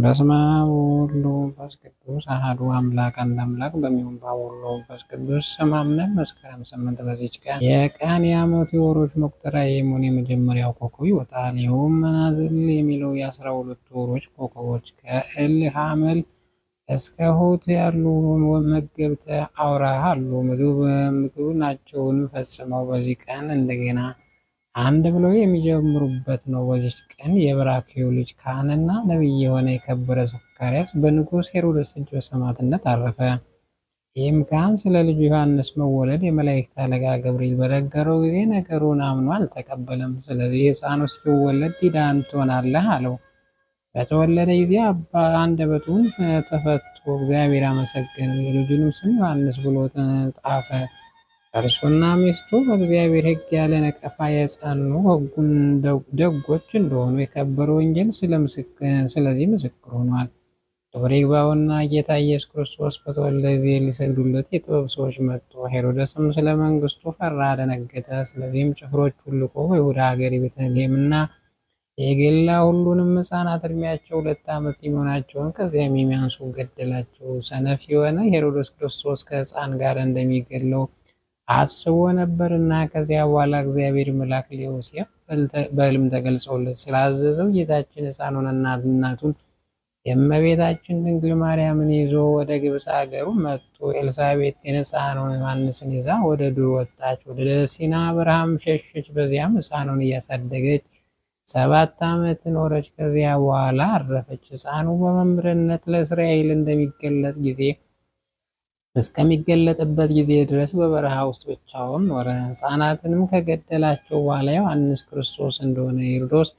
በስመ አብ ወወልድ ወመንፈስ ቅዱስ አሐዱ አምላክ አንድ አምላክ በሚሆን በአብ ወወልድ ወመንፈስ ቅዱስ ስም አምነን መስከረም 8 በዚች ቀን የቀን የዓመቱ የወሮች መቁጠሪያ የሚሆን የመጀመሪያው ኮከብ ይወጣል። ይኸውም መናዝል የሚለው የ12 ወሮች ኮከቦች ከእል ሐመል እስከ ሆት ያሉ መገብተ አውራህ አሉ። ምግብናቸውን ፈጽመው በዚህ ቀን እንደገና አንድ ብለው የሚጀምሩበት ነው። በዚች ቀን የበራክዩ ልጅ ካህንና ነቢይ የሆነ የከበረ ዘካርያስ በንጉሥ ሄሮድስ እጅ በሰማዕትነት አረፈ። ይህም ካህን ስለ ልጁ ዮሐንስ መወለድ የመላእክት አለቃ ገብርኤል በነገረው ጊዜ ነገሩን አምኖ አልተቀበለም። ስለዚህ ሕፃኑ እስኪወለድ ዲዳን ትሆናለህ አለው። በተወለደ ጊዜ አንደበቱን ተፈቶ እግዚአብሔር አመሰገነው። የልጁንም ስም ዮሐንስ ብሎ ጻፈ። እርሱና ሚስቱ በእግዚአብሔር ሕግ ያለ ነቀፋ የጸኑ ሕጉን ደጎች እንደሆኑ የከበረ ወንጌል ስለዚህ ምስክር ሆኗል። ክብር ይግባውና ጌታ ኢየሱስ ክርስቶስ በተወለደ ጊዜ ሊሰግዱለት የጥበብ ሰዎች መጡ። ሄሮድስም ስለ መንግስቱ ፈራ፣ ደነገጠ። ስለዚህም ጭፍሮቹን ልኮ በይሁዳ ሀገር የቤተልሔምና የገሊላ ሁሉንም ሕፃናት ዕድሜያቸው 2 ዓመት የሚሆናቸውን ከዚያም የሚያንሱ ገደላቸው። ሰነፍ የሆነ ሄሮድስ ክርስቶስ ከሕፃን ጋር እንደሚገድለው አስቦ ነበርና ከዚያ በኋላ እግዚአብሔር መልአክ ለዮሴፍ በሕልም ተገልጾለት ስላዘዘው ጌታችን ሕፃኑንና እናቱን የእመቤታችን ድንግል ማርያምን ይዞ ወደ ግብፅ አገሩ መጡ። ኤልሳቤጥ ግን ሕፃኑን ዮሐንስን ይዛ ወደ ዱር ወጣች፣ ወደ ሲና በረሃም ሸሸች። በዚያም ሕፃኑን እያሳደገች 7 ዓመት ኖረች። ከዚያ በኋላ አረፈች። ሕፃኑ በመምህርነት ለእስራኤል እስከሚገለጥበት ጊዜ ድረስ በበረሃ ውስጥ ብቻውን ኖረ። ሕፃናትንም ከገደላቸው በኋላ ዮሐንስ ክርስቶስ እንደሆነ ሄሮድስ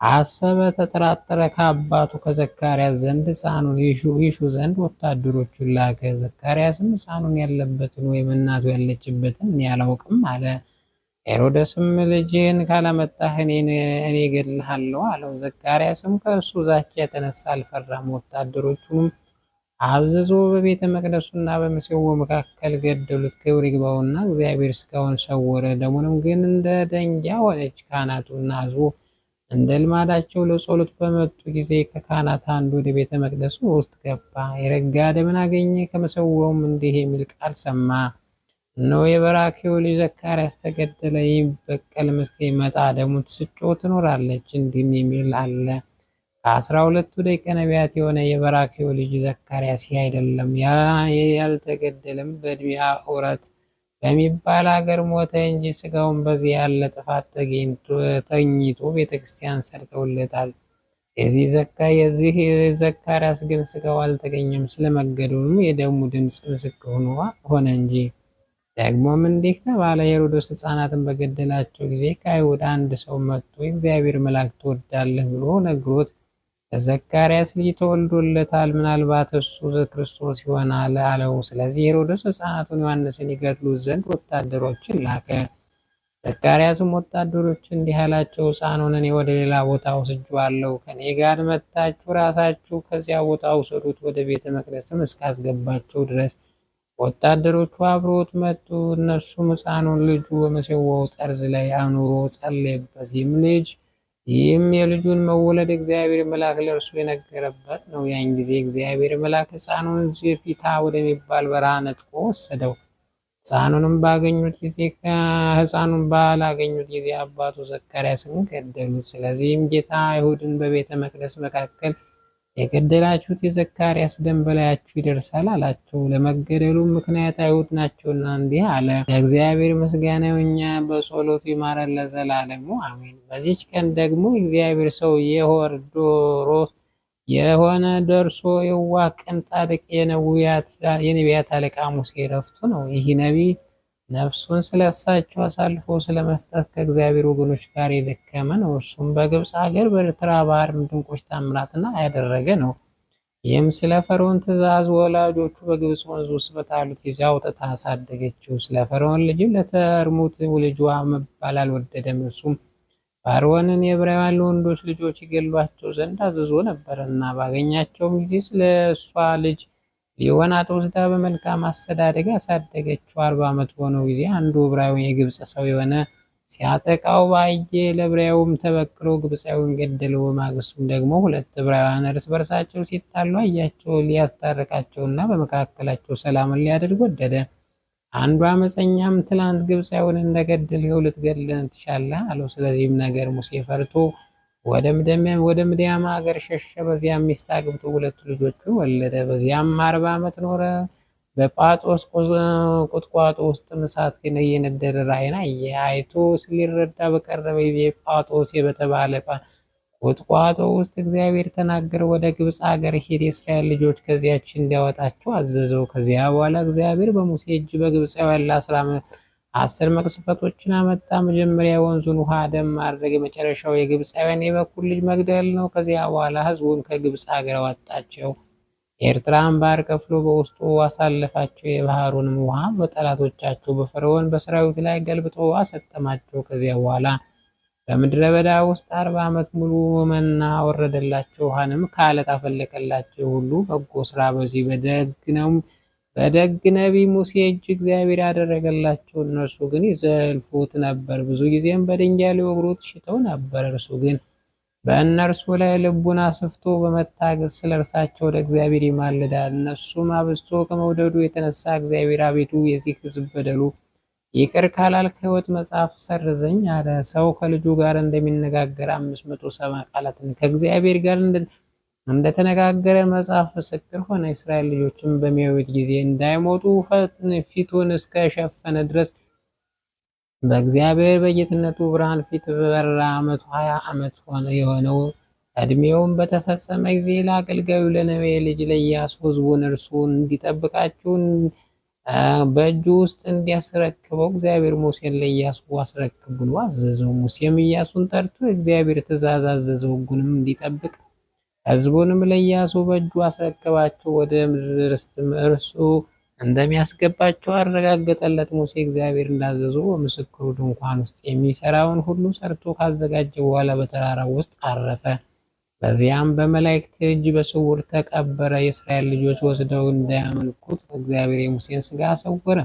አሰበ፣ ተጠራጠረ። ከአባቱ ከዘካርያስ ዘንድ ሕፃኑን ይሹ ዘንድ ወታደሮቹን ላከ። ዘካርያስም ሕፃኑን ያለበትን ወይም እናቱ ያለችበትን እኔ አላውቅም አለ። ሄሮድስም ልጅህን ካላመጣህ እኔ እገድልሃለሁ አለው። ዘካርያስም ከእርሱ ዛቻ የተነሳ አልፈራም። ወታደሮቹንም አዝዞ በቤተ መቅደሱና በምስው መካከል ገደሉት። ክብር ይግባውና እግዚአብሔር እስካሁን ሰወረ። ደሙንም ግን እንደ ደንጊያ ሆነች። ካህናቱና ሕዝቡ እንደ ልማዳቸው ለጸሎት በመጡ ጊዜ ከካህናት አንዱ ወደ ቤተ መቅደሱ ውስጥ ገባ። የረጋ ደምን አገኘ። ከመሰዊያውም እንዲህ የሚል ቃል ሰማ። እነሆ የበራክዩ ልጅ ዘካርያስ ተገደለ። ይበቀል እስኪመጣ ደሙን ትስጮ ትኖራለች። እንዲህም የሚል አለ። ከ12ቱ ደቂቀ ነቢያት የሆነ የበራክዩ ልጅ ዘካርያስ ይህ አይደለም? ያልተገደለም በዕድሜ ዑረት በሚባል አገር ሞተ እንጂ ስጋውን በዚህ ያለ ጥፋት ተኝቶ ቤተክርስቲያን ሰርተውለታል። የዚህ ዘካርያስ ግን ስጋው አልተገኘም። ስለመገደሉም የደሙ ድምፅ ምስክር ሆነ እንጂ። ደግሞም እንዲህ ተባለ። ሄሮድስ ሕፃናትን በገደላቸው ጊዜ ከአይሁድ አንድ ሰው መጥቶ የእግዚአብሔር መልአክ ትወዳለህ ብሎ ነግሮት ለዘካርያስ ልጅ ተወልዶለታል፣ ምናልባት እሱ ክርስቶስ ይሆናል አለው። ስለዚህ ሄሮድስ ሕፃናቱን ዮሐንስን ይገድሉት ዘንድ ወታደሮችን ላከ። ዘካርያስም ወታደሮች እንዲህ አላቸው፣ ሕፃኑን እኔ ወደ ሌላ ቦታ ወስጄዋለሁ። ከእኔ ጋር መጥታችሁ ራሳችሁ ከዚያ ቦታ ውሰዱት፣ ወደ ቤተ መቅደስም እስካስገባቸው ድረስ። ወታደሮቹ አብረውት መጡ። እነሱም ሕፃኑን ልጁ በመሰዊያው ጠርዝ ላይ አኑሮ ጸለየበት። ይህም የልጁን መወለድ እግዚአብሔር መልአክ ለእርሱ የነገረበት ነው። ያን ጊዜ እግዚአብሔር መልአክ ሕፃኑን ዚፊታ ወደሚባል በረሃ ነጥቆ ወሰደው። ሕፃኑን ባላገኙት ጊዜ አባቱ ዘካርያስን ገደሉት። ስለዚህም ጌታ አይሁድን በቤተ መቅደስ መካከል የገደላችሁት የዘካርያስ ደም በላያችሁ ይደርሳል አላቸው። ለመገደሉ ምክንያት አይሁድ ናቸውና እንዲህ አለ። ለእግዚአብሔር ምስጋና ይሁን፣ እኛን በጸሎቱ ይማረን ለዘላለሙ አሜን። በዚች ቀን ደግሞ እግዚአብሔር ሰው የሆነ ደርሶ የዋህ ቅን ጻድቅ የነቢያት አለቃ ሙሴ ዕረፍቱ ነው። ይህ ነቢይ ነፍሱን ስለ እሳቸው አሳልፎ ስለመስጠት ከእግዚአብሔር ወገኖች ጋር የደከመ ነው። እርሱም በግብፅ ሀገር በኤርትራ ባህር ድንቆች ታምራትና ያደረገ ነው። ይህም ስለ ፈርዖን ትእዛዝ ወላጆቹ በግብፅ ወንዝ ውስጥ በጣሉት ጊዜ አውጥታ አሳደገችው። ስለ ፈርዖን ልጅም ለተርሙት ልጇ መባል አልወደደም። እርሱም ፈርዖንን የዕብራውያን ወንዶች ልጆች ይገድሏቸው ዘንድ አዝዞ ነበርና ባገኛቸውም ጊዜ ስለ እሷ ልጅ ሊሆናት ወስዳ በመልካም አስተዳደግ አሳደገችው። 40 ዓመት በሆነው ጊዜ አንዱ ዕብራዊ የግብፅ ሰው የሆነ ሲያጠቃው ባየ ለዕብራዊውም ተበቅሎ ግብፃዊውን ገደለው። በማግስቱም ደግሞ ሁለት ዕብራውያን እርስ በርሳቸው ሲጣሉ አያቸው። ሊያስታርቃቸውና በመካከላቸው ሰላምን ሊያደርግ ወደደ። አንዱ አመፀኛም ትላንት ግብፃዊውን እንደገደልኸው ልትገድለን ትሻለህ አለው። ስለዚህም ነገር ሙሴ ፈርቶ ወደ ምድያም ሀገር ሸሸ። በዚያም ሚስት አግብቶ ሁለት ልጆችን ወለደ። በዚያም 40 ዓመት ኖረ። በጳጦስ ቁጥቋጦ ውስጥም እሳት እየነደደ ራእይን አየ። አይቶ ሊረዳ በቀረበ ጊዜ ጳጦስ በተባለ ቁጥቋጦ ውስጥ እግዚአብሔር ተናገረ። ወደ ግብፅ ሀገር ሂድ፣ የእስራኤል ልጆች ከዚያች እንዲያወጣቸው አዘዘው። ከዚያ በኋላ እግዚአብሔር በሙሴ እጅ በግብፃውያን ለ10 መቅሰፍቶችን አመጣ። መጀመሪያ የወንዙን ውሃ ደም ማድረግ፣ የመጨረሻው የግብፃውያን የበኩር ልጅ መግደል ነው። ከዚያ በኋላ ሕዝቡን ከግብፅ ሀገር አወጣቸው። ኤርትራን ባህር ከፍሎ በውስጡ አሳለፋቸው። የባህሩንም ውሃ በጠላቶቻቸው በፈርዖን በሰራዊት ላይ ገልብጦ አሰጠማቸው። ከዚያ በኋላ በምድረ በዳ ውስጥ 40 ዓመት ሙሉ መና ወረደላቸው። ውሃንም ከዓለት አፈለቀላቸው። ሁሉ በጎ ስራ በዚህ በደግ ነቢይ ሙሴ እጅ እግዚአብሔር ያደረገላቸው። እነርሱ ግን ይዘልፉት ነበር፣ ብዙ ጊዜም በድንጋይ ሊወግሩት ሽተው ነበር። እርሱ ግን በእነርሱ ላይ ልቡን አስፍቶ በመታገስ ስለ እርሳቸው ወደ እግዚአብሔር ይማልዳል። እነሱም አብዝቶ ከመውደዱ የተነሳ እግዚአብሔር አቤቱ የዚህ ሕዝብ በደሉ ይቅር ካላልክ ሕይወት መጽሐፍ ሰርዘኝ አለ። ሰው ከልጁ ጋር እንደሚነጋገር 570 ቃላትን ከእግዚአብሔር ጋር እንደተነጋገረ መጽሐፍ ምስክር ሆነ። የእስራኤል ልጆችም በሚያዩት ጊዜ እንዳይሞቱ ፊቱን እስከሸፈነ ድረስ በእግዚአብሔር በጌትነቱ ብርሃን ፊት በራ። 120 ዓመት የሆነው ዕድሜውም በተፈጸመ ጊዜ ለአገልጋዩ ለነዌ ልጅ ለኢያሱ ሕዝቡን እርሱ እንዲጠብቃቸው በእጁ ውስጥ እንዲያስረክበው እግዚአብሔር ሙሴን ለኢያሱ አስረክብ ብሎ አዘዘው። ሙሴም ኢያሱን ጠርቶ የእግዚአብሔር ትእዛዝ አዘዘው፣ ሕጉንም እንዲጠብቅ ሕዝቡንም ለኢያሱ በእጁ አስረከባቸው። ወደ ምድር ርስትም እርሱ እንደሚያስገባቸው አረጋገጠለት። ሙሴ እግዚአብሔር እንዳዘዘው በምስክሩ ድንኳን ውስጥ የሚሰራውን ሁሉ ሰርቶ ካዘጋጀ በኋላ በተራራው ውስጥ አረፈ። በዚያም በመላእክት እጅ በስውር ተቀበረ። የእስራኤል ልጆች ወስደው እንዳያመልኩት እግዚአብሔር የሙሴን ሥጋ ሰወረ።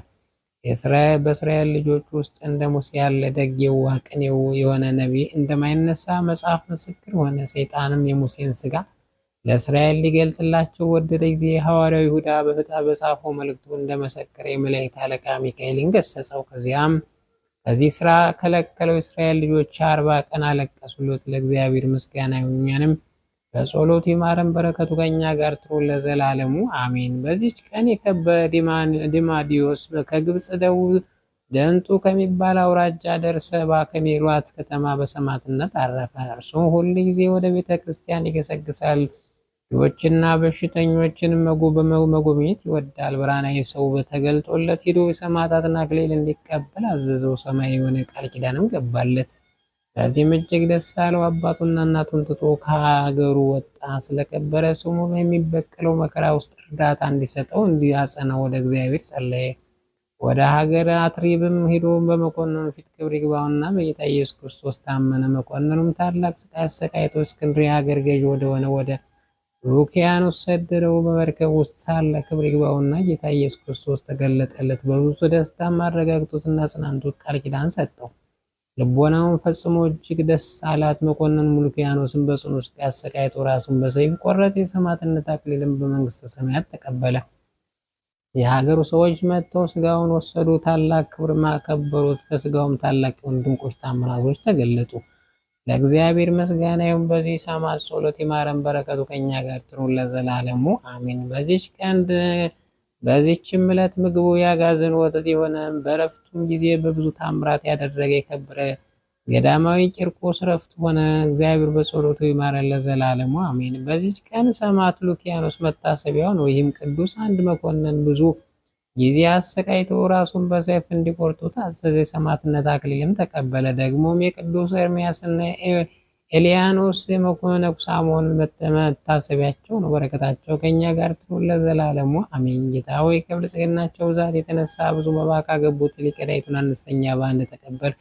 በእስራኤል ልጆች ውስጥ እንደ ሙሴ ያለ ደግ የዋህ ቅን የሆነ ነቢይ እንደማይነሳ መጽሐፍ ምስክር ሆነ። ሰይጣንም የሙሴን ሥጋ ለእስራኤል ሊገልጥላቸው ወደደ ጊዜ ሐዋርያው ይሁዳ በጻፈው መልእክቱ እንደመሰከረ የመላእክት አለቃ ሚካኤልን ገሰጸው። ከዚህ ስራ ከለከለው። የእስራኤል ልጆች 40 ቀን አለቀሱለት። ለእግዚአብሔር ምስጋና ይሁን፣ እኛንም በጸሎቱ ይማረን፣ በረከቱ ከእኛ ጋር ትኑር ለዘላለሙ አሜን። በዚች ቀን የከበረ ዲማዲዮስ ከግብፅ ደቡብ ደንጡ ከሚባል አውራጃ ደርሰባ ከሚሏት ከተማ በሰማዕትነት አረፈ። እርሱም ሁል ጊዜ ወደ ቤተ ክርስቲያን ይገሰግሳል። ድሆችና በሽተኞችን መጎብኘት ይወዳል። ብርሃናዊ ሰው በተገልጦለት ሄዶ የሰማዕታትን አክሊል እንዲቀበል አዘዘው። ሰማያዊ የሆነ ቃል ኪዳንም ገባለት። በዚህም እጅግ ደስ አለው። አባቱና እናቱን ትቶ ከሀገሩ ወጣ። ስለከበረ ስሙ የሚበቀለው መከራ ውስጥ እርዳታ እንዲሰጠው እንዲያጸናው ወደ እግዚአብሔር ጸለየ። ወደ ሀገረ አትሪብም ሄዶ በመኮንኑ ፊት ክብር ይግባውና በጌታ ኢየሱስ ክርስቶስ ታመነ። መኮንኑም ታላቅ ስቃይ አሰቃይቶ እስክንድርያ ሀገር ገዥ ወደሆነ ወደ ሉኪያኖስ ሰደደው። በመርከብ ውስጥ ሳለ ክብር ይግባውና ጌታ ኢየሱስ ክርስቶስ ተገለጠለት። በብዙ ደስታም አረጋግጦትና ጽናንቶት ቃል ኪዳን ሰጠው። ልቦናውን ፈጽሞ እጅግ ደስ አላት። መኮንን ሉኪያኖስን በጽኑ ስቃይ አሰቃይቶ ራሱን በሰይፍ ቆረጠ። የሰማዕትነት አክሊልን በመንግስተ ሰማያት ተቀበለ። የሀገሩ ሰዎች መጥተው ስጋውን ወሰዱ፣ ታላቅ ክብርም አከበሩት። ከስጋውም ታላቅ የሆኑ ድንቆች ታምራቶች ተገለጡ። ለእግዚአብሔር ምስጋና ይሁን። በዚህ ሰማዕት ጸሎት ይማረን፣ በረከቱ ከኛ ጋር ትኑር ለዘላለሙ አሜን። በዚችም ዕለት ምግቡ የአጋዘን ወተት የሆነ በረፍቱም ጊዜ በብዙ ታምራት ያደረገ የከበረ ገዳማዊ ቂርቆስ ረፍት ሆነ። እግዚአብሔር በጸሎቱ ይማረን ለዘላለሙ አሜን። በዚች ቀን ሰማዕት ሉኪያኖስ መታሰቢያው ነው። ይህም ቅዱስ አንድ መኮንን ብዙ ጊዜ አሰቃይተው ራሱን በሰይፍ እንዲቆርጡ ታዘዘ። የሰማዕትነት አክሊልም ተቀበለ። ደግሞም የቅዱስ ኤርምያስና ኤልያኖስ የመነኩሳሞን መታሰቢያቸው ነው። በረከታቸው ከእኛ ጋር ትኑር ለዘላለሙ አሜን። ጌታ ሆይ ከብልጽግናቸው ብዛት የተነሳ ብዙ መባ ካገቡት ይልቅ የዳይቱን አነስተኛ ባንድ ተቀበል።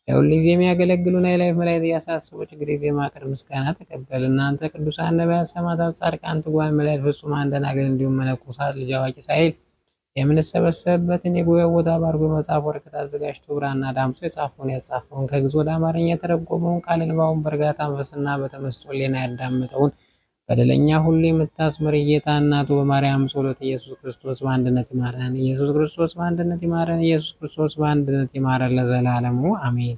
ለሁል ጊዜ የሚያገለግሉና የላይፍ መላእክት እያሳሰቡ ችግር ጊዜ ማቅረብ ምስጋና ተቀበል። እናንተ ቅዱሳን ነቢያት፣ ሰማዕታት፣ ጻድቃን፣ ትጉሃን መላእክት፣ ፍጹማን ደናግል እንዲሁም መነኮሳት ልጅ አዋቂ ሳይል የምንሰበሰብበትን የጉባኤ ቦታ ባርጎ መጽሐፍ ወረቀት አዘጋጅቶ ብራና ዳምጾ የጻፈውን ያጻፈውን ከግዕዝ ወደ አማርኛ የተረጎመውን ቃል ንባቡን በእርጋታ መንፈስና በተመስጦ ሕሊና ያዳመጠውን በደለኛ ሁሉ የምታስምር ጌታ እናቱ በማርያም ጸሎት ኢየሱስ ክርስቶስ በአንድነት ይማረን። ኢየሱስ ክርስቶስ በአንድነት ይማረን። ኢየሱስ ክርስቶስ በአንድነት ይማረን ለዘላለሙ አሜን።